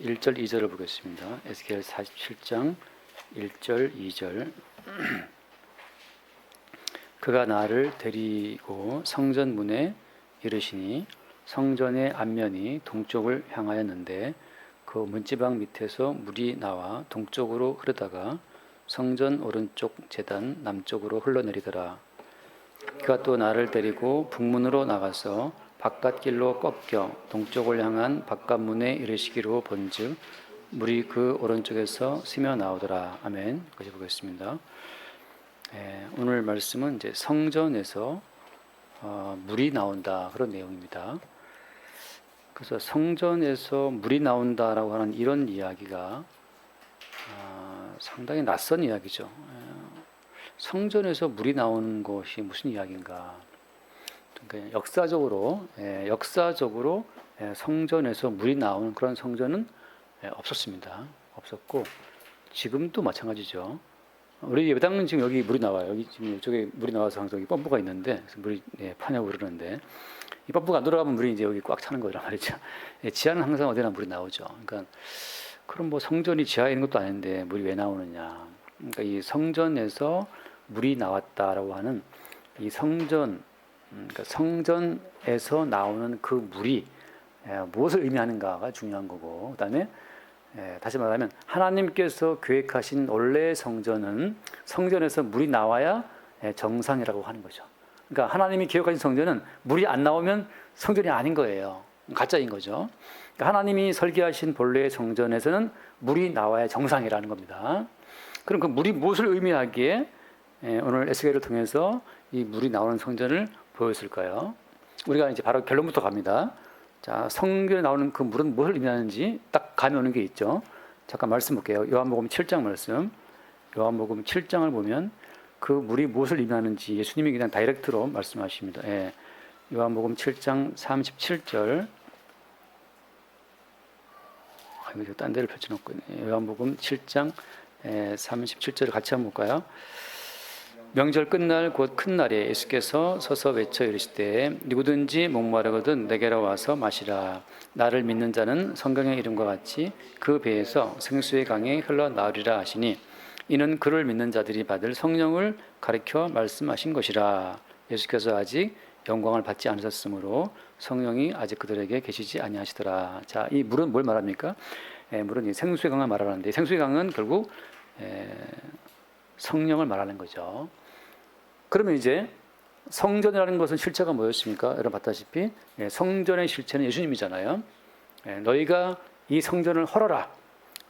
1절 2절을 보겠습니다. 에스겔 47장 1절 2절. 그가 나를 데리고 성전 문에 이르시니 성전의 앞면이 동쪽을 향하였는데 그 문지방 밑에서 물이 나와 동쪽으로 흐르다가 성전 오른쪽 제단 남쪽으로 흘러내리더라. 그가 또 나를 데리고 북문으로 나가서 바깥길로 꺾여 동쪽을 향한 바깥문에 이르시기로 본즉 물이 그 오른쪽에서 스며 나오더라. 아멘. 여기까지 보겠습니다. 오늘 말씀은 이제 성전에서 물이 나온다 그런 내용입니다. 그래서 성전에서 물이 나온다라고 하는 이런 이야기가 상당히 낯선 이야기죠. 성전에서 물이 나오는 것이 무슨 이야기인가? 그러니까 역사적으로 성전에서 물이 나오는 그런 성전은 없었습니다. 없었고 지금도 마찬가지죠. 우리 예배당은 지금 여기 물이 나와요. 여기 지금 이쪽에 물이 나와서 항상 여기 펌프가 있는데 물이 파냐고 그러는데 이 펌프가 안 돌아가면 물이 이제 여기 꽉 차는 거란 말이죠. 지하는 항상 어디나 물이 나오죠. 그러니까 그럼 뭐 성전이 지하에 있는 것도 아닌데 물이 왜 나오느냐? 그러니까 이 성전에서 물이 나왔다라고 하는 이 성전, 그러니까 성전에서 나오는 그 물이 무엇을 의미하는가가 중요한 거고, 그다음에 다시 말하면 하나님께서 계획하신 원래의 성전은 성전에서 물이 나와야 정상이라고 하는 거죠. 그러니까 하나님이 계획하신 성전은 물이 안 나오면 성전이 아닌 거예요. 가짜인 거죠. 그러니까 하나님이 설계하신 본래의 성전에서는 물이 나와야 정상이라는 겁니다. 그럼 그 물이 무엇을 의미하기에 오늘 에스겔을 통해서 이 물이 나오는 성전을 보였을까요? 우리가 이제 바로 결론부터 갑니다. 자, 성경에 나오는 그 물은 무엇을 의미하는지 딱 감이 오는 게 있죠. 잠깐 말씀 볼게요. 요한복음 7장 말씀. 요한복음 7장을 보면 그 물이 무엇을 의미하는지 예수님이 그냥 다이렉트로 말씀하십니다. 요한복음 7장 37절. 이거 딴 데를 펼쳐놓고 있네. 요한복음 7장 37절을 같이 한번 볼까요? 명절 끝날 곧 큰 날에 예수께서 서서 외쳐 이르시되 누구든지 목마르거든 내게로 와서 마시라. 나를 믿는 자는 성경의 이름과 같이 그 배에서 생수의 강이 흘러나오리라 하시니 이는 그를 믿는 자들이 받을 성령을 가리켜 말씀하신 것이라. 예수께서 아직 영광을 받지 않으셨으므로 성령이 아직 그들에게 계시지 아니하시더라. 자, 이 물은 뭘 말합니까? 물은 이 생수의 강을 말하는데 생수의 강은 결국 성령을 말하는 거죠. 그러면 이제 성전이라는 것은 실체가 뭐였습니까? 여러분 봤다시피 성전의 실체는 예수님이잖아요. 너희가 이 성전을 헐어라.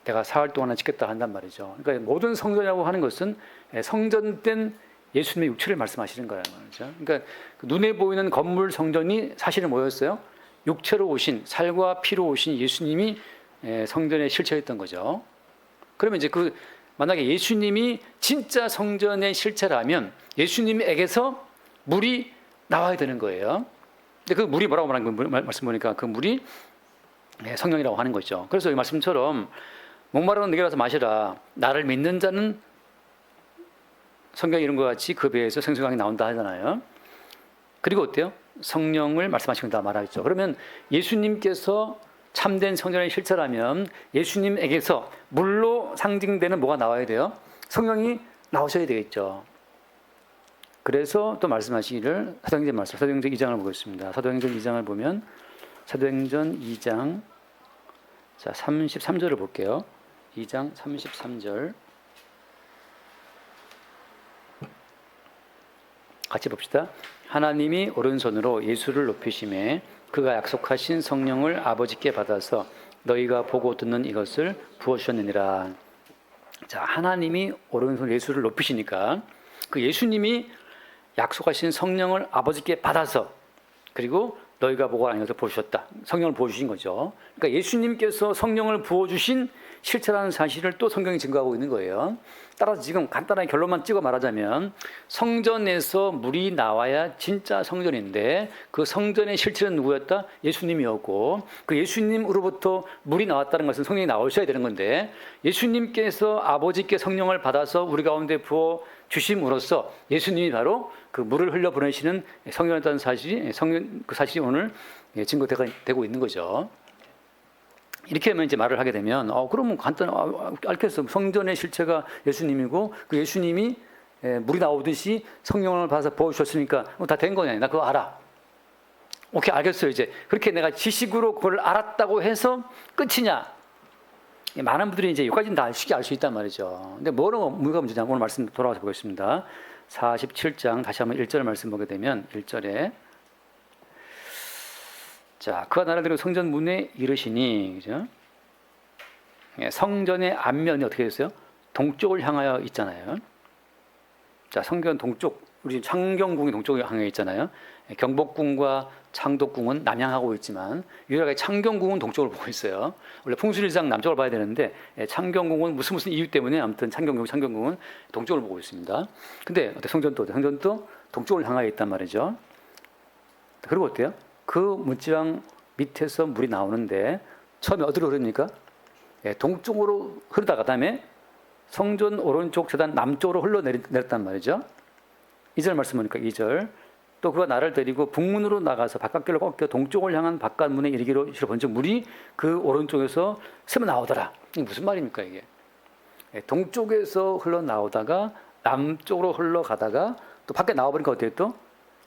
내가 사흘 동안 짓겠다 한단 말이죠. 그러니까 모든 성전이라고 하는 것은 성전된 예수님의 육체를 말씀하시는 거란 말이죠. 그러니까 눈에 보이는 건물 성전이 사실은 뭐였어요? 육체로 오신, 살과 피로 오신 예수님이 성전의 실체였던 거죠. 그러면 이제 만약에 예수님이 진짜 성전의 실체라면 예수님에게서 물이 나와야 되는 거예요. 근데 그 물이 뭐라고 말하는 거 말씀 보니까 그 물이 성령이라고 하는 거죠. 그래서 이 말씀처럼 목마르면 내게 와서 마시라. 나를 믿는 자는 성경 이름과 같이 그 배에서 생수강이 나온다 하잖아요. 그리고 어때요? 성령을 말씀하시는다 말하죠. 그러면 예수님께서 참된 성전의 실체라면 예수님에게서 물로 상징되는 뭐가 나와야 돼요? 성령이 나오셔야 되겠죠. 그래서 또 말씀하시기를 사도행전 2장을 보겠습니다. 사도행전 2장을 보면 사도행전 2장 자 33절을 볼게요. 2장 33절 같이 봅시다. 하나님이 오른손으로 예수를 높이심에 그가 약속하신 성령을 아버지께 받아서 너희가 보고 듣는 이것을 부어주셨느니라. 자, 하나님이 오른손 예수를 높이시니까 그 예수님이 약속하신 성령을 아버지께 받아서 그리고 너희가 보고 아는 것을 보여주셨다. 성령을 부어주신 거죠. 그러니까 예수님께서 성령을 부어주신 실체라는 사실을 또 성경이 증거하고 있는 거예요. 따라서 지금 간단하게 결론만 찍어 말하자면 성전에서 물이 나와야 진짜 성전인데 그 성전의 실체는 누구였다? 예수님이었고 그 예수님으로부터 물이 나왔다는 것은 성령이 나오셔야 되는 건데 예수님께서 아버지께 성령을 받아서 우리 가운데 부어 주심으로써 예수님이 바로 그 물을 흘려 보내시는 성령이라는 사실이 그 사실이 오늘 증거되고 있는 거죠. 이렇게 하면 이제 말을 하게 되면 그러면 알겠어. 성전의 실체가 예수님이고 그 예수님이 물이 나오듯이 성령을 받아서 부어주셨으니까 다 된 거냐? 나 그거 알아. 오케이, 알겠어요. 이제 그렇게 내가 지식으로 그걸 알았다고 해서 끝이냐? 많은 분들이 이제 여기까지는 다 쉽게 알 수 있단 말이죠. 근데 뭐가 문제냐? 오늘 말씀 돌아와서 보겠습니다. 47장 다시 한번 1절 말씀 보게 되면 1절에 자, 그가 나를 데리고 성전 문에 이르시니, 그죠? 성전의 앞면이 어떻게 됐어요? 동쪽을 향하여 있잖아요. 자, 성전 동쪽, 우리 창경궁이 동쪽을 향해 있잖아요. 경복궁과 창덕궁은 남향하고 있지만 유일하게 창경궁은 동쪽을 보고 있어요. 원래 풍수리상 남쪽을 봐야 되는데 창경궁은 무슨 이유 때문에 아무튼 창경궁은 동쪽을 보고 있습니다. 근데 성전도 동쪽을 향하여 있단 말이죠. 그리고 어때요? 그 문지방 밑에서 물이 나오는데 처음에 어디로 흐릅니까? 동쪽으로 흐르다가 다음에 성전 오른쪽 재단 남쪽으로 흘러내렸단 말이죠. 2절 말씀 보니까 2절 또 그가 나를 데리고 북문으로 나가서 바깥길로 꺾여 동쪽을 향한 바깥문에 이르기로 본즉 물이 그 오른쪽에서 새어 나오더라. 이게 무슨 말입니까 이게? 동쪽에서 흘러나오다가 남쪽으로 흘러가다가 또 밖에 나와버리니까 어때요 또?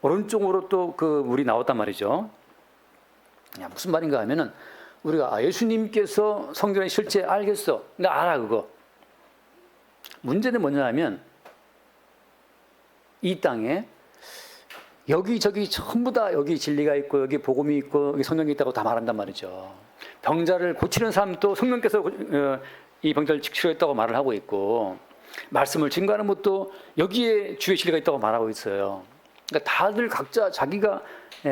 오른쪽으로 또 그 물이 나왔단 말이죠. 무슨 말인가 하면은 우리가 예수님께서 성전의 실제 알겠어. 나 알아 그거. 문제는 뭐냐 하면 이 땅에 여기저기 전부 다 여기 진리가 있고 여기 복음이 있고 여기 성령이 있다고 다 말한단 말이죠. 병자를 고치는 사람도 성령께서 이 병자를 치료했다고 말을 하고 있고 말씀을 증거하는 것도 여기에 주의 진리가 있다고 말하고 있어요. 그러니까 다들 각자 자기가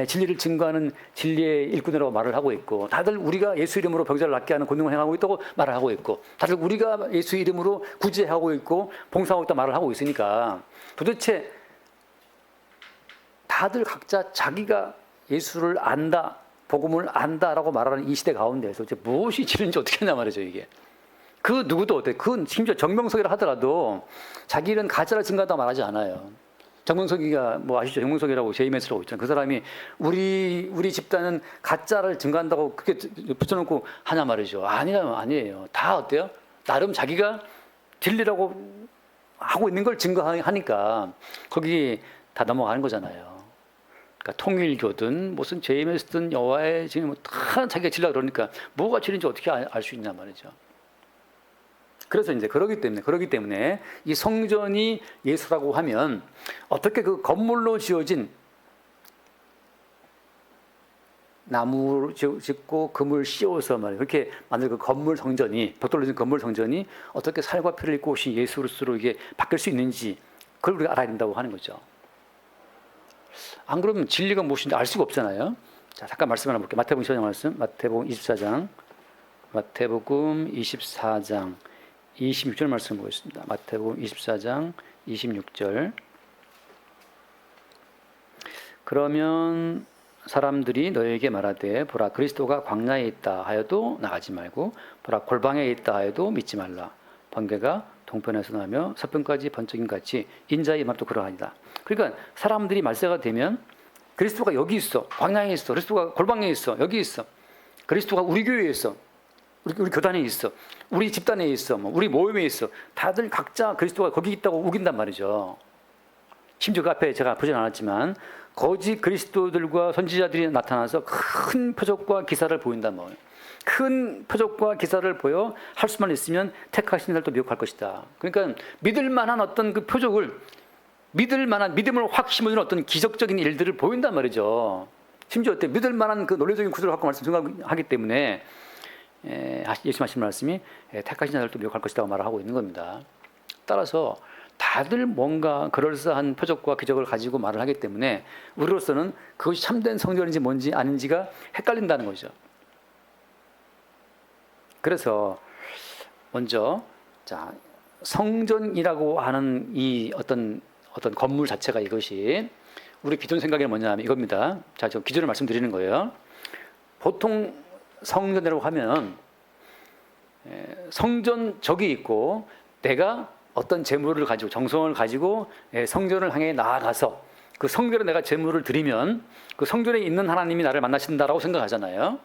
진리를 증거하는 진리의 일꾼이라고 말을 하고 있고 다들 우리가 예수 이름으로 병자를 낫게 하는 권능을 행하고 있다고 말을 하고 있고 다들 우리가 예수 이름으로 구제하고 있고 봉사하고 있다고 말을 하고 있으니까 도대체 다들 각자 자기가 예수를 안다, 복음을 안다라고 말하는 이 시대 가운데서 이제 무엇이 진리인지 어떻게 하냐 말이죠 이게. 그 누구도 어때? 그건 심지어 정명석이라 하더라도 자기는 가짜를 증거한다고 말하지 않아요. 정명석이가 뭐 아시죠? 정명석이라고 JMS라고 있잖아요. 그 사람이 우리 집단은 가짜를 증거한다고 그렇게 붙여놓고 하냐 말이죠. 아니에요. 다 어때요? 나름 자기가 진리라고 하고 있는 걸 증거하니까 거기 다 넘어가는 거잖아요. 그러니까 통일교든 무슨 JMS든 여호와의 지금 다 자기가 진리라 그러니까 뭐가 진리인지 어떻게 알 수 있냐 말이죠. 그래서 이제 그러기 때문에 이 성전이 예수라고 하면 어떻게 그 건물로 지어진 나무 짓고 금을 씌워서 말이에요. 그렇게 만든 그 건물 성전이 벽돌로 건물 성전이 어떻게 살과 피를 입고 오신 예수 그리스도로 이게 바뀔 수 있는지 그걸 우리가 알아야 된다고 하는 거죠. 안 그러면 진리가 무엇인지 알 수가 없잖아요. 자, 잠깐 말씀 하나 볼게요. 마태복음 24장 말씀. 마태복음 24장 26절 말씀 보겠습니다. 마태복음 24장 26절. 그러면 사람들이 너에게 말하되 보라 그리스도가 광야에 있다 하여도 나가지 말고 보라 골방에 있다 하여도 믿지 말라. 번개가 동편에서 나며 서편까지 번쩍임 같이 인자의 맘도 그러하니라. 그러니까 사람들이 말세가 되면 그리스도가 여기 있어. 광야에 있어. 그리스도가 골방에 있어. 여기 있어. 그리스도가 우리 교회에 있어. 우리 교단에 있어. 우리 집단에 있어. 우리 모임에 있어. 다들 각자 그리스도가 거기 있다고 우긴단 말이죠. 심지어 그 앞에 제가 보진 않았지만 거짓 그리스도들과 선지자들이 나타나서 큰 표적과 기사를 보인단 말이에요. 큰 표적과 기사를 보여 할 수만 있으면 택하신 자를 또 미혹할 것이다. 그러니까 믿을 만한 어떤 그 표적을 믿을 만한 믿음을 확 심어주는 어떤 기적적인 일들을 보인단 말이죠. 심지어 어때? 믿을 만한 그 논리적인 구조를 갖고 말씀 생각하기 때문에 예수님 하신 말씀이 택하신 자를 또 미혹할 것이라고 말을 하고 있는 겁니다. 따라서 다들 뭔가 그럴싸한 표적과 기적을 가지고 말을 하기 때문에 우리로서는 그것이 참된 성전인지 뭔지 아닌지가 헷갈린다는 거죠. 그래서 먼저 자 성전이라고 하는 이 어떤 건물 자체가 이것이 우리 기존 생각에는 뭐냐 하면 이겁니다. 자, 저 기준을 말씀드리는 거예요. 보통 성전이라고 하면 성전 저기 있고 내가 어떤 재물을 가지고 정성을 가지고 성전을 향해 나아가서 그 성전에 내가 재물을 드리면 그 성전에 있는 하나님이 나를 만나신다라고 생각하잖아요.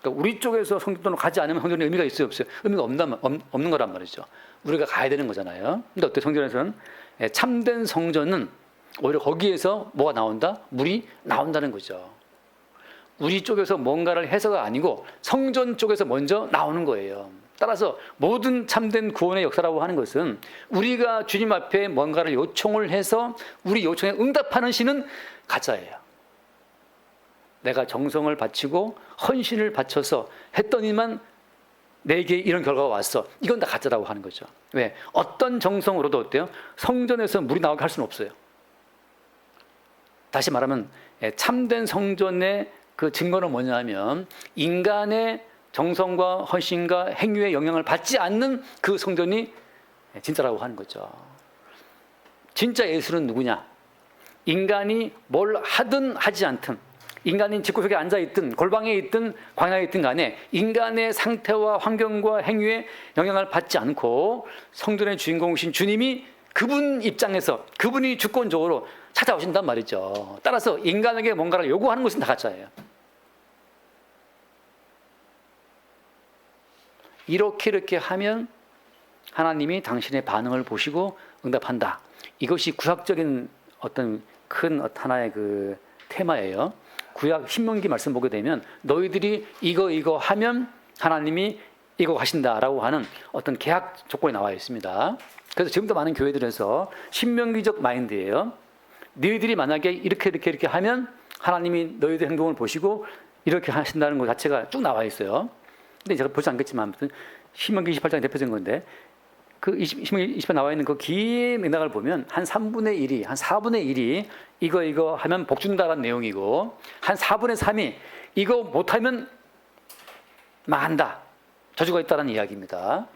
그러니까 우리 쪽에서 성전으로 가지 않으면 성전에 의미가 있어요, 없어요? 의미가 없는 거란 말이죠. 우리가 가야 되는 거잖아요. 근데 어때? 성전에서는 참된 성전은 오히려 거기에서 뭐가 나온다? 물이 나온다는 거죠. 우리 쪽에서 뭔가를 해서가 아니고 성전 쪽에서 먼저 나오는 거예요. 따라서 모든 참된 구원의 역사라고 하는 것은 우리가 주님 앞에 뭔가를 요청을 해서 우리 요청에 응답하는 신은 가짜예요. 내가 정성을 바치고 헌신을 바쳐서 했더니만 내게 이런 결과가 왔어. 이건 다 가짜라고 하는 거죠. 왜? 어떤 정성으로도 어때요? 성전에서 물이 나오게 할 수는 없어요. 다시 말하면 참된 성전의 그 증거는 뭐냐면 인간의 정성과 헌신과 행위의 영향을 받지 않는 그 성전이 진짜라고 하는 거죠. 진짜 예수는 누구냐? 인간이 뭘 하든 하지 않든, 인간이 집구석에 앉아있든 골방에 있든 광야에 있든 간에 인간의 상태와 환경과 행위에 영향을 받지 않고 성전의 주인공이신 주님이 그분 입장에서 그분이 주권적으로 찾아오신단 말이죠. 따라서 인간에게 뭔가를 요구하는 것은 다 가짜예요. 이렇게 하면 하나님이 당신의 반응을 보시고 응답한다. 이것이 구약적인 어떤 큰 하나의 그 테마예요. 구약 신명기 말씀 보게 되면 너희들이 이거 하면 하나님이 이거 하신다라고 하는 어떤 계약 조건이 나와 있습니다. 그래서 지금도 많은 교회들에서 신명기적 마인드예요. 너희들이 만약에 이렇게 하면 하나님이 너희들 행동을 보시고 이렇게 하신다는 것 자체가 쭉 나와 있어요. 근데 제가 보지 않겠지만 아무튼 신명기 28장 대표적인 건데 그 신명기 28장 나와 있는 그 긴 맥락을 보면 한 3분의 1이 한 4분의 1이 이거 하면 복 준다라는 내용이고 한 4분의 3이 이거 못하면 망한다. 저주가 있다는 이야기입니다.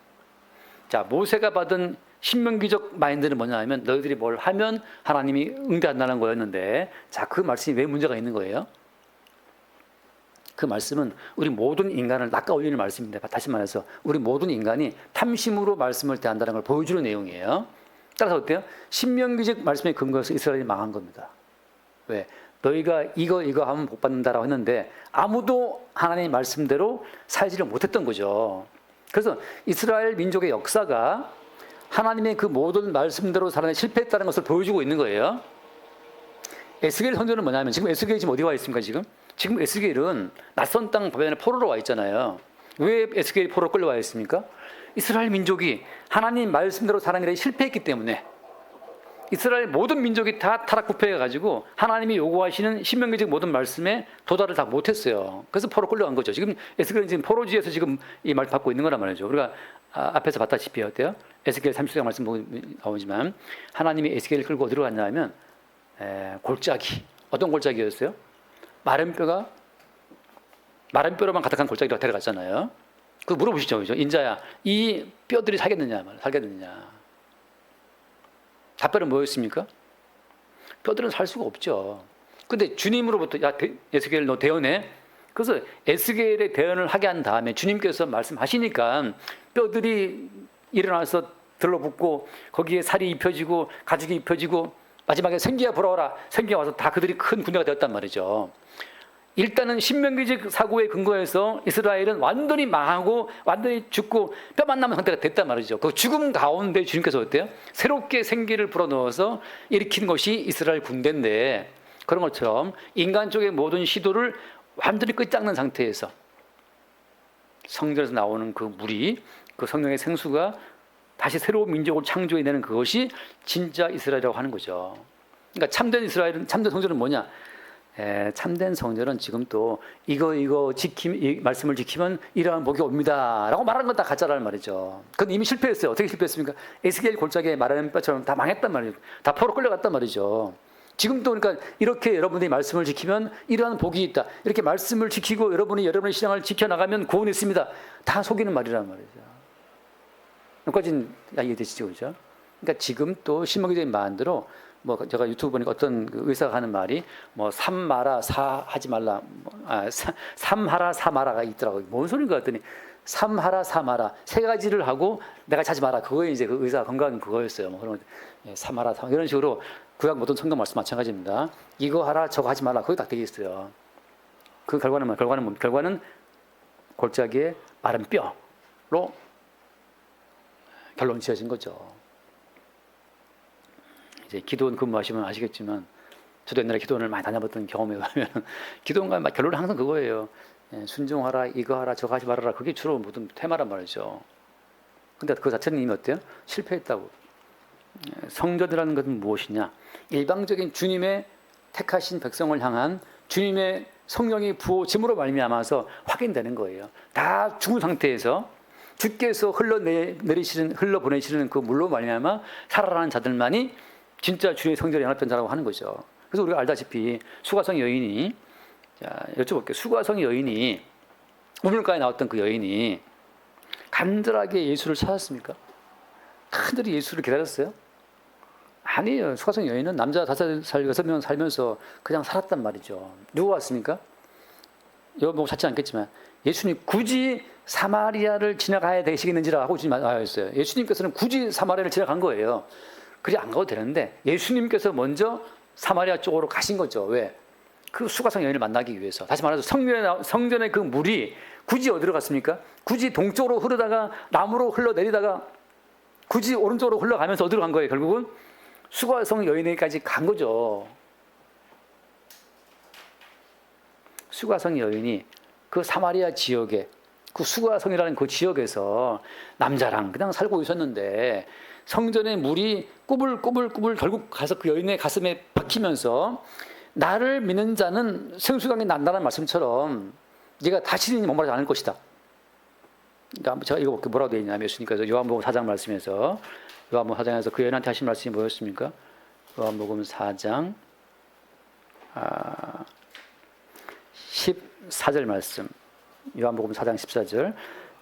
자, 모세가 받은 신명기적 마인드는 뭐냐 하면 너희들이 뭘 하면 하나님이 응대한다는 거였는데 자, 그 말씀이 왜 문제가 있는 거예요? 그 말씀은 우리 모든 인간을 낚아올리는 말씀인데 다시 말해서 우리 모든 인간이 탐심으로 말씀을 대한다는 걸 보여주는 내용이에요. 따라서 어때요? 신명기적 말씀에 근거해서 이스라엘이 망한 겁니다. 왜? 너희가 이거 하면 복 받는다라고 했는데 아무도 하나님의 말씀대로 살지를 못했던 거죠. 그래서 이스라엘 민족의 역사가 하나님의 그 모든 말씀대로 살아내 실패했다는 것을 보여주고 있는 거예요. 에스겔 선조는 뭐냐면 지금 에스겔이 지금 어디 와 있습니까? 지금 에스겔은 낯선 땅 바벨론의 포로로 와 있잖아요. 왜 에스겔이 포로로 끌려와 있습니까? 이스라엘 민족이 하나님 말씀대로 살아내기 실패했기 때문에 이스라엘 모든 민족이 다 타락부패해가지고 하나님이 요구하시는 신명기적 모든 말씀에 도달을 다 못했어요. 그래서 포로 끌려간 거죠. 지금 에스겔은 지금 포로지에서 지금 이 말 받고 있는 거란 말이죠. 우리가 앞에서 봤다시피 어때요? 에스겔 30장 말씀 보면 나오지만 하나님이 에스겔을 끌고 어디로 갔냐면 골짜기. 어떤 골짜기였어요? 마른 뼈로만 가득한 골짜기로 데려갔잖아요. 그 물어보시죠, 그죠? 인자야, 이 뼈들이 살겠느냐? 답변은 뭐였습니까? 뼈들은 살 수가 없죠. 근데 주님으로부터 야 에스겔 너 대언해. 그래서 에스겔의 대언을 하게 한 다음에 주님께서 말씀하시니까 뼈들이 일어나서 들러붙고 거기에 살이 입혀지고 가죽이 입혀지고 마지막에 생기가 불어오라. 생기가 와서 다 그들이 큰 군대가 되었단 말이죠. 일단은 신명기적 사고에 근거해서 이스라엘은 완전히 망하고 완전히 죽고 뼈만 남은 상태가 됐단 말이죠. 그 죽음 가운데 주님께서 어때요? 새롭게 생기를 불어넣어서 일으킨 것이 이스라엘 군대인데 그런 것처럼 인간 쪽의 모든 시도를 완전히 끝장난 상태에서 성전에서 나오는 그 물이 그 성령의 생수가 다시 새로운 민족을 창조해내는 그것이 진짜 이스라엘이라고 하는 거죠. 그러니까 참된 이스라엘은 참된 성전은 뭐냐? 참된 성전은 지금 또 이거 이 말씀을 지키면 이러한 복이 옵니다라고 말하는 건 다 가짜라는 말이죠. 그건 이미 실패했어요. 어떻게 실패했습니까? 에스겔 골짜기에 마른 뼈처럼 다 망했단 말이에요. 다 포로 끌려갔단 말이죠. 지금도 그러니까 이렇게 여러분들이 말씀을 지키면 이러한 복이 있다. 이렇게 말씀을 지키고 여러분의 신앙을 지켜나가면 구원이 있습니다. 다 속이는 말이란 말이죠. 여기까지는 이해되시죠, 그죠? 그러니까 지금 또 신명기적인 마음대로 뭐 제가 유튜브 보니까 어떤 그 의사가 하는 말이 뭐 삼마라 사하지 말라, 삼하라 사마라가 있더라고요. 뭔 소린가 했더니 삼하라 사마라 세 가지를 하고 내가 자지 마라. 그거에 이제 그 의사 건강 그거였어요. 뭐 그런 삼하라 사 이런 식으로 구약 모든 성경 말씀 골짜기에 마른 뼈로 결론 지어진 거죠. 이제 기도원 근무하시면 아시겠지만 저도 옛날에 기도원을 많이 다녀봤던 경험에 의하면 기도원과 결론은 항상 그거예요. 순종하라, 이거 하라, 저거 하지 말아라. 그게 주로 모든 테마란 말이죠. 근데 그 자체는 이미 어때요? 실패했다고. 성전이라는 것은 무엇이냐? 일방적인 주님의 택하신 백성을 향한 주님의 성령이 부어짐으로 말미암아서 확인되는 거예요. 다 죽은 상태에서 주께서 흘러보내시는 그 물로 말미암아 살아나는 자들만이 진짜 주님의 성전에 연합된 자라고 하는 거죠. 그래서 우리가 알다시피 수가성 여인이, 자, 여쭤볼게요. 수가성 여인이, 우물가에 나왔던 그 여인이 간절하게 예수를 찾았습니까? 간절히 예수를 기다렸어요? 아니에요. 수가성 여인은 남자 5살, 6명 살면서 그냥 살았단 말이죠. 누가 왔습니까? 이거 뭐 찾지 않겠지만 예수님 굳이 사마리아를 지나가야 되시겠는지라 하고 주님 말하셨어요. 예수님께서는 굳이 사마리아를 지나간 거예요. 그리 안 가도 되는데 예수님께서 먼저 사마리아 쪽으로 가신 거죠. 왜? 그 수가성 여인을 만나기 위해서. 다시 말해서 성전의 그 물이 굳이 어디로 갔습니까? 굳이 동쪽으로 흐르다가 남으로 흘러내리다가 굳이 오른쪽으로 흘러가면서 어디로 간 거예요? 결국은 수가성 여인에게까지 간 거죠. 수가성 여인이 그 사마리아 지역에, 그 수가성이라는 그 지역에서 남자랑 그냥 살고 있었는데 성전의 물이 꾸불꾸불꾸불 결국 가서 그 여인의 가슴에 박히면서 나를 믿는 자는 생수강이 난다는 말씀처럼 네가 다시는 목마르지 않을 것이다. 그러니까 제가 읽어볼게요. 뭐라고 되어 있냐면 예수님께서 요한복음 4장 말씀에서, 요한복음 4장에서 그 여인한테 하신 말씀이 뭐였습니까? 요한복음 4장 14절 말씀. 요한복음 4장 14절.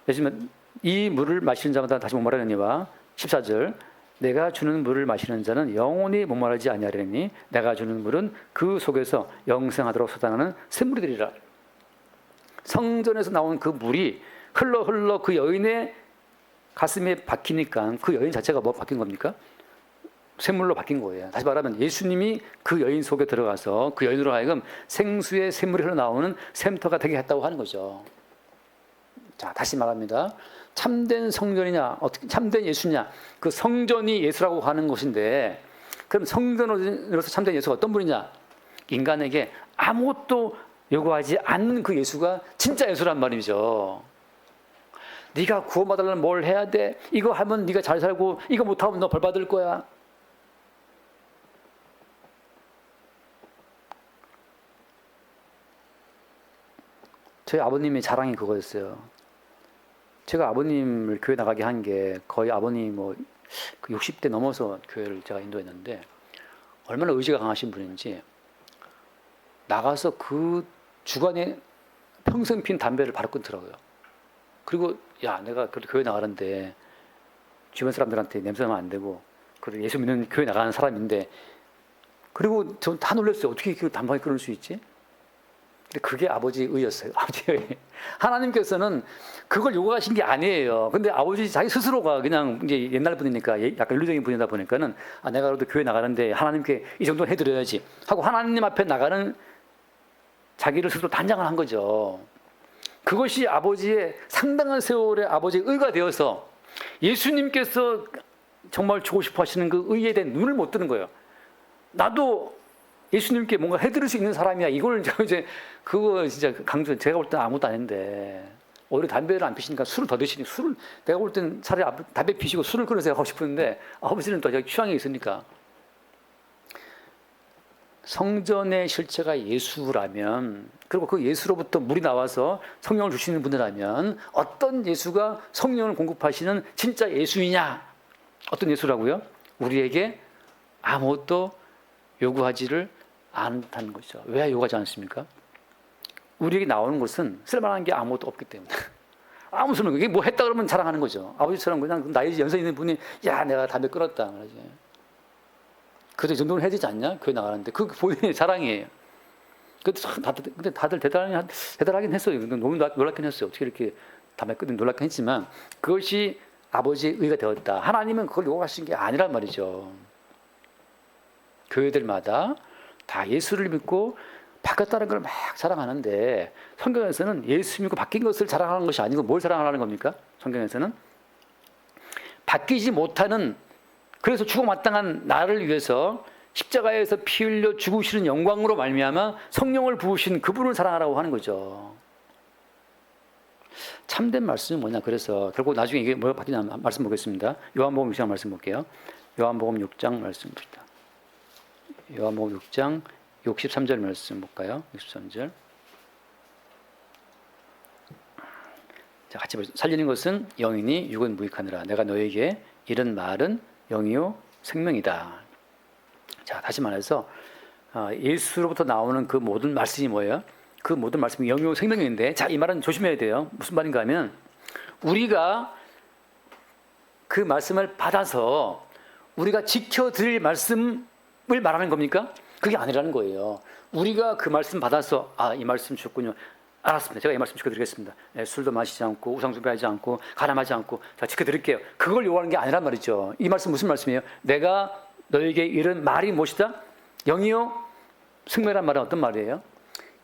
예수님은 이 물을 마시는 자마다 다시 목마르느니와 14절. 내가 주는 물을 마시는 자는 영원히 목마르지 아니하리니 내가 주는 물은 그 속에서 영생하도록 솟아나는 샘물이 되리라. 성전에서 나온 그 물이 흘러 그 여인의 가슴에 박히니까 그 여인 자체가 뭐 바뀐 겁니까? 샘물로 바뀐 거예요. 다시 말하면 예수님이 그 여인 속에 들어가서 그 여인으로 하여금 생수의 샘물이 흘러나오는 샘터가 되게 했다고 하는 거죠. 자, 다시 말합니다. 참된 성전이냐, 어떻게 참된 예수냐? 그 성전이 예수라고 하는 것인데, 그럼 성전으로서 참된 예수가 어떤 분이냐? 인간에게 아무것도 요구하지 않는 그 예수가 진짜 예수란 말이죠. 네가 구원받으려면 뭘 해야 돼? 이거 하면 네가 잘 살고 이거 못하면 너 벌 받을 거야. 저희 아버님의 자랑이 그거였어요. 제가 아버님을 교회 나가게 한 게 거의 아버님 뭐 60대 넘어서 교회를 제가 인도했는데 얼마나 의지가 강하신 분인지 나가서 그 주간에 평생 핀 담배를 바로 끊더라고요. 그리고 야, 내가 교회 나가는데 주변 사람들한테 냄새 나면 안 되고 그리고 예수 믿는 교회 나가는 사람인데, 그리고 전 다 놀랐어요. 어떻게 이렇게 담배를 끊을 수 있지? 근데 그게 아버지의 의였어요. 아버지의 의. 하나님께서는 그걸 요구하신 게 아니에요. 근데 아버지 자기 스스로가 그냥 이제 옛날 분이니까 약간 윤리적인 분이다 보니까는 내가 그래도 교회 나가는데 하나님께 이 정도는 해드려야지 하고 하나님 앞에 나가는 자기를 스스로 단장을 한 거죠. 그것이 아버지의 상당한 세월의 아버지의 의가 되어서 예수님께서 정말 주고 싶어 하시는 그 의에 대한 눈을 못 뜨는 거예요. 나도 예수님께 뭔가 해드릴 수 있는 사람이야. 이걸 이제 그거 진짜 강조. 제가 볼 땐 아무것도 아닌데 오히려 담배를 안 피시니까 술을 더 드시니 술을 내가 볼 땐 차라리 담배 피시고 술을 끊으세요 하고 싶은데 아버지는 또 취향이 있으니까. 성전의 실체가 예수라면, 그리고 그 예수로부터 물이 나와서 성령을 주시는 분이라면 어떤 예수가 성령을 공급하시는 진짜 예수이냐? 어떤 예수라고요? 우리에게 아무것도 요구하지를 않다는 것이죠. 왜 요구하지 않습니까? 우리에게 나오는 것은 쓸만한 게 아무것도 없기 때문에. 아무 소용 없는, 이게 뭐 했다 그러면 자랑하는 거죠. 아버지처럼 그냥 나이 연세 있는 분이 야, 내가 담배 끊었다 그러지. 그래도 이 정도는 해야 되지 않냐? 교회 나가는데. 그 본인의 자랑이에요. 근데 다들 대단하긴 했어요. 너무 놀랍긴 했어요. 어떻게 이렇게 담배 끊는 놀랍긴 했지만 그것이 아버지의 의가 되었다. 하나님은 그걸 요구하신 게 아니란 말이죠. 교회들마다 다 예수를 믿고 바뀌었다는 걸 막 자랑하는데 성경에서는 예수 믿고 바뀐 것을 자랑하는 것이 아니고 뭘 자랑하는 겁니까? 성경에서는 바뀌지 못하는, 그래서 죽어마땅한 나를 위해서 십자가에서 피 흘려 죽으시는 영광으로 말미암아 성령을 부으신 그분을 사랑하라고 하는 거죠. 참된 말씀이 뭐냐. 그래서 결국 나중에 이게 뭐가 바뀌냐 말씀 보겠습니다. 요한복음 6장 말씀 볼게요. 요한복음 6장 말씀 봅시다. 요한복음 6장 63절 말씀 볼까요? 63절. 자, 같이 보세요. 살리는 것은 영이니 육은 무익하느라 내가 너에게 이런 말은 영이요 생명이다. 자, 다시 말해서 예수로부터 나오는 그 모든 말씀이 뭐예요? 그 모든 말씀이 영이요 생명인데, 자, 이 말은 조심해야 돼요. 무슨 말인가 하면 우리가 그 말씀을 받아서 우리가 지켜드릴 말씀을 말하는 겁니까? 그게 아니라는 거예요. 우리가 그 말씀 받아서 이 말씀 주셨군요. 알았습니다. 제가 이 말씀 지켜드리겠습니다. 술도 마시지 않고 우상숭배하지 않고 가늠하지 않고 자 지켜드릴게요. 그걸 요구하는 게 아니란 말이죠. 이 말씀 무슨 말씀이에요? 내가 너에게 이런 말이 무엇이다? 영이요 생명이란 말은 어떤 말이에요?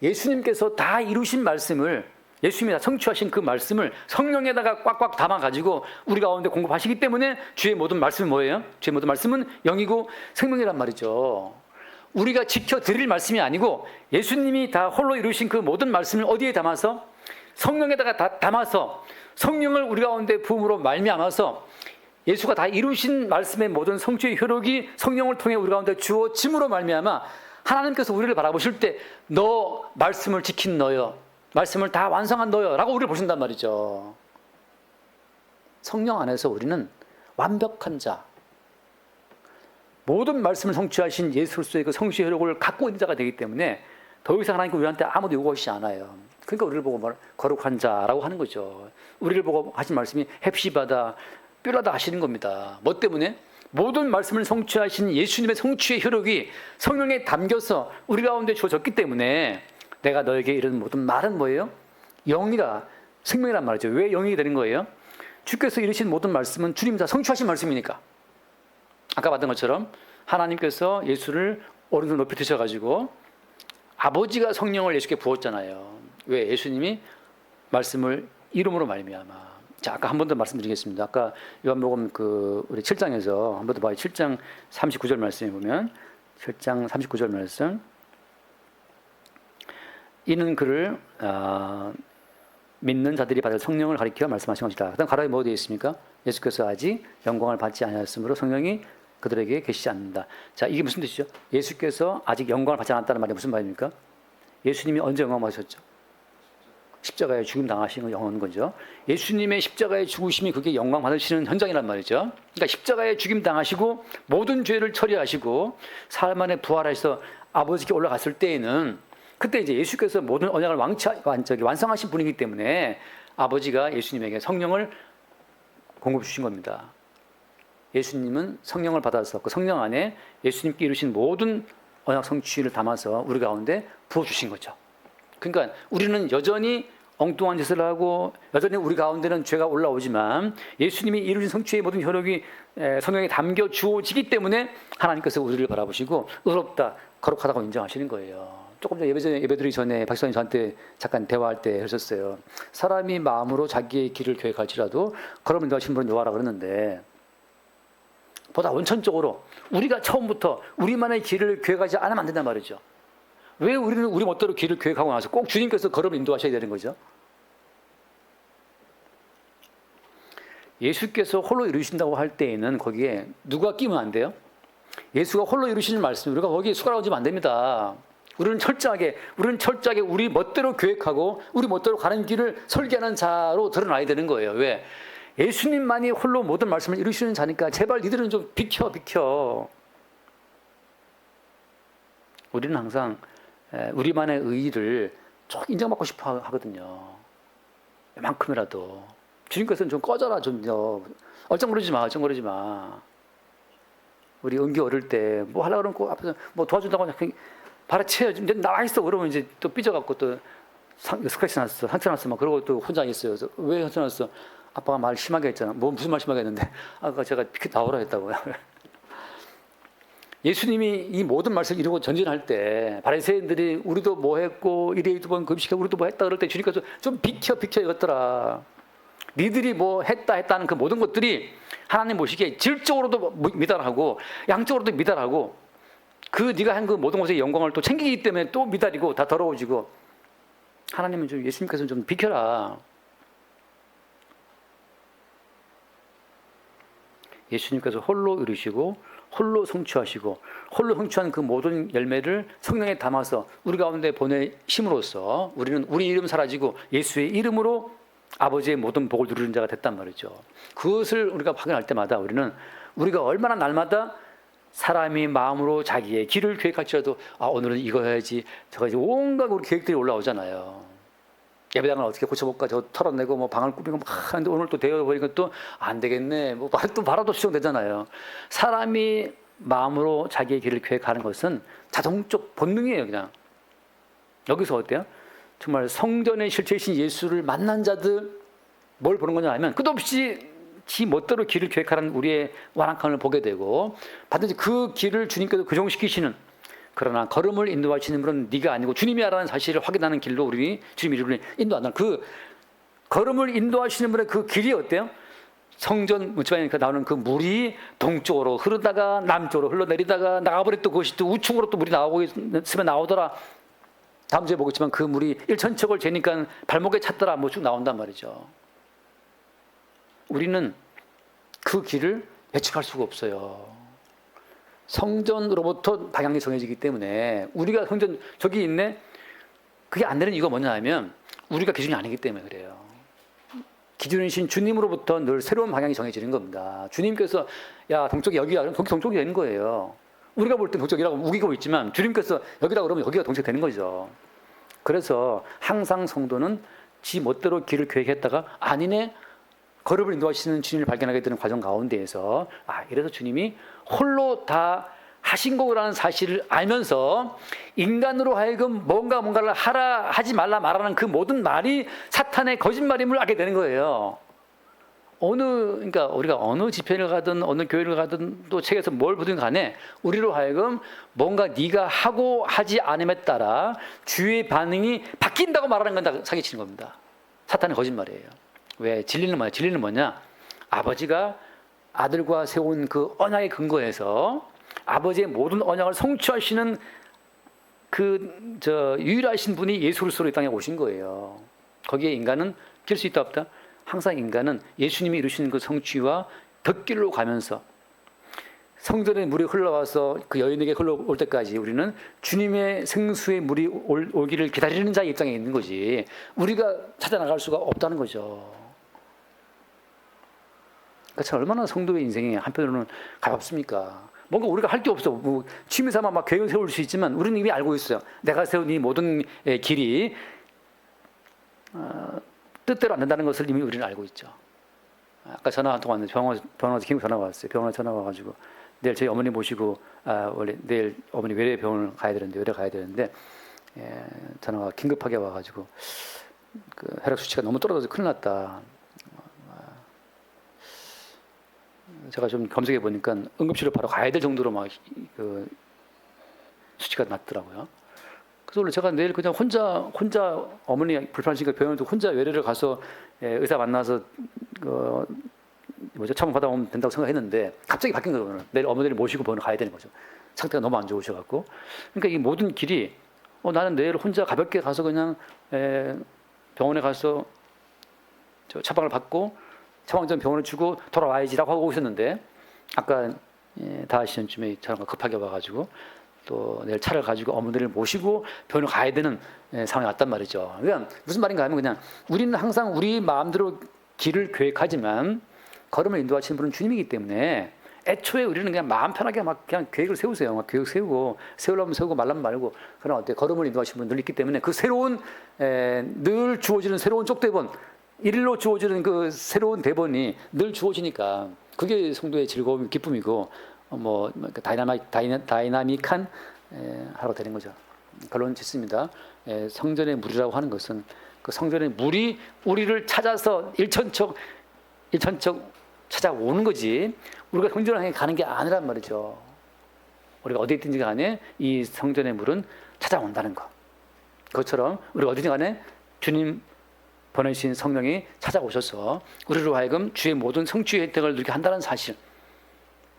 예수님께서 다 이루신 말씀을, 예수님이 다 성취하신 그 말씀을 성령에다가 꽉꽉 담아가지고 우리 가운데 공급하시기 때문에 주의 모든 말씀은 뭐예요? 주의 모든 말씀은 영이고 생명이란 말이죠. 우리가 지켜드릴 말씀이 아니고 예수님이 다 홀로 이루신 그 모든 말씀을 어디에 담아서? 성령에다가 다 담아서 성령을 우리 가운데 부음으로 말미암아서 예수가 다 이루신 말씀의 모든 성취의 효력이 성령을 통해 우리 가운데 주어짐으로 말미암아 하나님께서 우리를 바라보실 때 너 말씀을 지킨 너요, 말씀을 다 완성한 너요 라고 우리를 보신단 말이죠. 성령 안에서 우리는 완벽한 자, 모든 말씀을 성취하신 예수로서의 그 성취의 효력을 갖고 있는 자가 되기 때문에 더 이상 하나님께 우리한테 아무도 요구하시지 않아요. 그러니까 우리를 보고 거룩한 자라고 하는 거죠. 우리를 보고 하신 말씀이 헵시바다, 뾰라다 하시는 겁니다. 뭐 때문에? 모든 말씀을 성취하신 예수님의 성취의 효력이 성령에 담겨서 우리 가운데 주어졌기 때문에 내가 너에게 이런 모든 말은 뭐예요? 영이라, 생명이란 말이죠. 왜 영이 되는 거예요? 주께서 이루신 모든 말씀은 주님 다 성취하신 말씀이니까. 아까 봤던 것처럼 하나님께서 예수를 오른손 높이 드셔가지고 아버지가 성령을 예수께 부었잖아요. 왜? 예수님이 말씀을 이름으로 말미암아. 자, 아까 한 번 더 말씀드리겠습니다. 아까 요한복음 우리 7장에서 한 번 더 봐요. 7장 39절 말씀에 보면 7장 39절 말씀. 이는 그를 믿는 자들이 받을 성령을 가리켜 말씀하신 것이다. 그다음 가로에 뭐 되어 있습니까? 예수께서 아직 영광을 받지 아니하였으므로 성령이 그들에게 계시지 않는다. 자, 이게 무슨 뜻이죠? 예수께서 아직 영광을 받지 않았다는 말이 무슨 말입니까? 예수님이 언제 영광 받으셨죠? 십자가에 죽임 당하시는 걸 영원한 거죠. 예수님의 십자가의 죽으심이 그게 영광 받으시는 현장이란 말이죠. 그러니까 십자가에 죽임 당하시고 모든 죄를 처리하시고 사흘 만에 부활해서 아버지께 올라갔을 때에는 그때 이제 예수께서 모든 언약을 완성하신 분이기 때문에 아버지가 예수님에게 성령을 공급해 주신 겁니다. 예수님은 성령을 받아서 그 성령 안에 예수님께 이루신 모든 언약 성취를 담아서 우리 가운데 부어주신 거죠. 그러니까 우리는 여전히 엉뚱한 짓을 하고 여전히 우리 가운데는 죄가 올라오지만 예수님이 이루신 성취의 모든 효력이 성령에 담겨 주어지기 때문에 하나님께서 우리를 바라보시고 의롭다, 거룩하다고 인정하시는 거예요. 조금 전에 예배드리기 전에 박사님 저한테 잠깐 대화할 때 하셨어요. 사람이 마음으로 자기의 길을 계획할지라도 걸음을 인도하시는 분은 여호와라 그러는데 보다 원천적으로 우리가 처음부터 우리만의 길을 계획하지 않으면 안 된단 말이죠. 왜 우리는 우리 멋대로 길을 계획하고 나서 꼭 주님께서 걸음을 인도하셔야 되는 거죠? 예수께서 홀로 이루신다고 할 때에는 거기에 누가 끼면 안 돼요? 예수가 홀로 이루시는 말씀, 우리가 거기에 숟가락 얹으면 안 됩니다. 우리는 철저하게 우리 멋대로 계획하고 우리 멋대로 가는 길을 설계하는 자로 드러나야 되는 거예요. 왜? 예수님만이 홀로 모든 말씀을 이루시는 자니까 제발 니들은 좀 비켜. 우리는 항상 우리만의 의의를 쭉 인정받고 싶어 하거든요. 이만큼이라도. 주님께서는 좀 꺼져라, 좀요. 얼쩡거리지 마. 우리 은기 어릴 때 뭐 하려고 그러고 앞에서 뭐 도와준다고 하면 발에 이제 나와 있어. 그러면 이제 또 삐져갖고 또 스크래치 났어. 상처 났어. 막 그러고 또 혼자 있어요. 그래서 왜 상처 났어? 아빠가 말 심하게 했잖아. 뭐 무슨 말 심하게 했는데? 아까 제가 나오라 했다고요. 예수님이 이 모든 말씀을 이루고 전진할 때 바리새인들이 우리도 뭐 했고 이래 두 번 금식하고 우리도 뭐 했다 그럴 때 주님께서 좀 비켜 이것들아, 니들이 뭐 했다는 그 모든 것들이 하나님 보시기에 질적으로도 미달하고 양적으로도 미달하고 그 네가 한 그 모든 것의 영광을 또 챙기기 때문에 또 미달이고 다 더러워지고, 하나님은 좀, 예수님께서는 좀 비켜라. 예수님께서 홀로 이루시고 홀로 성취하시고 홀로 성취한 그 모든 열매를 성령에 담아서 우리 가운데 보내심으로써 우리는 우리 이름 사라지고 예수의 이름으로 아버지의 모든 복을 누리는 자가 됐단 말이죠. 그것을 우리가 확인할 때마다 우리는 우리가 얼마나 날마다 사람이 마음으로 자기의 길을 계획할지라도 오늘은 이거 해야지 저거 해야지 온갖 우리 계획들이 올라오잖아요. 예배당을 어떻게 고쳐볼까, 저 털어내고 뭐 방을 꾸미고 막 하는데 오늘 또 되어버리니까 또 안 되겠네, 뭐 또 바라도 수정되잖아요. 사람이 마음으로 자기의 길을 계획하는 것은 자동적 본능이에요. 그냥 여기서 어때요? 정말 성전의 실체이신 예수를 만난 자들 뭘 보는 거냐 하면 끝없이 지 멋대로 길을 계획하는 우리의 완악함을 보게 되고, 반드시 그 길을 주님께서 교정시키시는, 그러나 걸음을 인도하시는 분은 네가 아니고 주님이 라는 사실을 확인하는 길로 우리 주님 이름을 인도한다. 그 걸음을 인도하시는 분의 그 길이 어때요? 성전 문지방에 나오는 그 물이 동쪽으로 흐르다가 남쪽으로 흘러내리다가 나가버렸던 그것이 또 우측으로 또 물이 나오고 있으면 나오더라. 다음 주에 보겠지만 그 물이 일천척을 재니까 발목에 찼더라, 뭐 쭉 나온단 말이죠. 우리는 그 길을 예측할 수가 없어요. 성전으로부터 방향이 정해지기 때문에, 우리가 성전 저기 있네, 그게 안 되는 이유가 뭐냐 하면 우리가 기준이 아니기 때문에 그래요. 기준이신 주님으로부터 늘 새로운 방향이 정해지는 겁니다. 주님께서 야 동쪽이 여기야, 그럼 동쪽이 되는 거예요. 우리가 볼 땐 동쪽이라고 우기고 있지만 주님께서 여기다 그러면 여기가 동쪽이 되는 거죠. 그래서 항상 성도는 지 멋대로 길을 계획했다가 아니네, 걸음을 인도하시는 주님을 발견하게 되는 과정 가운데에서 이래서 주님이 홀로 다 하신 거라는 사실을 알면서 인간으로 하여금 뭔가를 하라 하지 말라 말하는 그 모든 말이 사탄의 거짓말임을 알게 되는 거예요. 그러니까 우리가 어느 집회를 가든 어느 교회를 가든 또 책에서 뭘 보든 간에 우리로 하여금 뭔가 네가 하고 하지 않음에 따라 주위의 반응이 바뀐다고 말하는 건 다 사기치는 겁니다. 사탄의 거짓말이에요. 왜? 진리는 뭐냐? 진리는 뭐냐? 아버지가 아들과 세운 그 언약의 근거에서 아버지의 모든 언약을 성취하시는 유일하신 분이 예수 그리스도로 이 땅에 오신 거예요. 거기에 인간은 낄 수 있다 없다? 항상 인간은 예수님이 이루시는 그 성취와 덧길로 가면서 성전의 물이 흘러와서 그 여인에게 흘러올 때까지 우리는 주님의 생수의 물이 오기를 기다리는 자의 입장에 있는 거지, 우리가 찾아나갈 수가 없다는 거죠. 그러니까 얼마나 성도의 인생이 한편으로는 가볍습니까? 뭔가 우리가 할 게 없어. 뭐 취미 삼아 막 계획을 세울 수 있지만 우리는 이미 알고 있어요. 내가 세운 이 모든 길이 뜻대로 안 된다는 것을 이미 우리는 알고 있죠. 아까 전화 한 통 왔는데 병원에서 긴급 전화가 왔어요. 병원에 전화가 와가지고 내일 저희 어머니 모시고 원래 내일 어머니 외래 병원을 가야 되는데 전화가 긴급하게 와가지고 그 혈액 수치가 너무 떨어져서 큰일 났다. 제가 좀 검색해 보니까 응급실을 바로 가야 될 정도로 막 그 수치가 낮더라고요. 그래서 원래 제가 내일 그냥 혼자 어머니 불편하시니까 병원에 혼자 외래를 가서 의사 만나서 처방 받아오면 된다고 생각했는데 갑자기 바뀐 거예요. 내일 어머니를 모시고 병원에 가야 되는 거죠. 상태가 너무 안 좋으셔갖고. 그러니까 이 모든 길이 나는 내일 혼자 가볍게 가서 그냥 병원에 가서 처방을 받고 처방전 병원에 주고 돌아와야지라고 하고 있었는데 아까 5시쯤에 전화가 급하게 와가지고 또 내일 차를 가지고 어머니를 모시고 병원을 가야 되는 상황이 왔단 말이죠. 그러니까 무슨 말인가 하면 그냥 우리는 항상 우리 마음대로 길을 계획하지만 걸음을 인도하시는 분은 주님이기 때문에 애초에 우리는 그냥 마음 편하게 막 그냥 계획을 세우세요. 막 계획 세우려면 세우고 말라면 말고. 그러나 어때? 걸음을 인도하시는 분들 있기 때문에 그 새로운 늘 주어지는 새로운 쪽대본, 일로 주어지는 그 새로운 대본이 늘 주어지니까 그게 성도의 즐거움, 기쁨이고 다이나믹한 하루가 되는 거죠. 결론 짓습니다. 성전의 물이라고 하는 것은 그 성전의 물이 우리를 찾아서 일천척 찾아오는 거지 우리가 성전을 향해 가는 게 아니란 말이죠. 우리가 어디 있든지 간에 이 성전의 물은 찾아온다는 것. 그것처럼 우리가 어디든 간에 주님 보내신 성령이 찾아오셔서 우리로 하여금 주의 모든 성취의 혜택을 누리게 한다는 사실.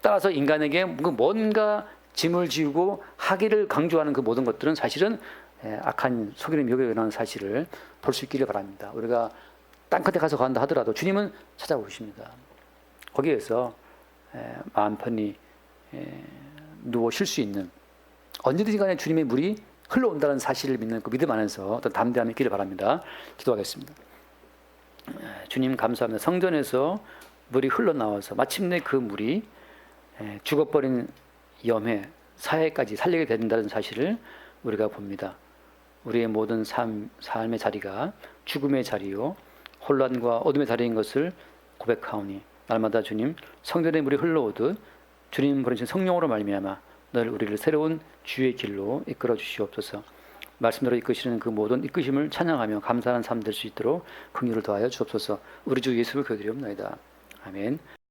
따라서 인간에게 뭔가 짐을 지우고 하기를 강조하는 그 모든 것들은 사실은 악한 속이는 미혹에 의한 사실을 볼 수 있기를 바랍니다. 우리가 땅 끝에 가서 간다 하더라도 주님은 찾아오십니다. 거기에서 마음 편히 누워 쉴 수 있는, 언제든지 간에 주님의 물이 흘러온다는 사실을 믿는 그 믿음 안에서 어떤 담대함이 있기를 바랍니다. 기도하겠습니다. 주님 감사합니다. 성전에서 물이 흘러나와서 마침내 그 물이 죽어버린 염해, 사해까지 살리게 된다는 사실을 우리가 봅니다. 우리의 모든 삶의 자리가 죽음의 자리요 혼란과 어둠의 자리인 것을 고백하오니 날마다 주님 성전의 물이 흘러오듯 주님 보내신 성령으로 말미암아 늘 우리를 새로운 주의 길로 이끌어 주시옵소서. 말씀대로 이끄시는 그 모든 이끄심을 찬양하며 감사하는 삶 될 수 있도록 긍휼을 더하여 주옵소서. 우리 주 예수를 기도드리옵나이다. 아멘.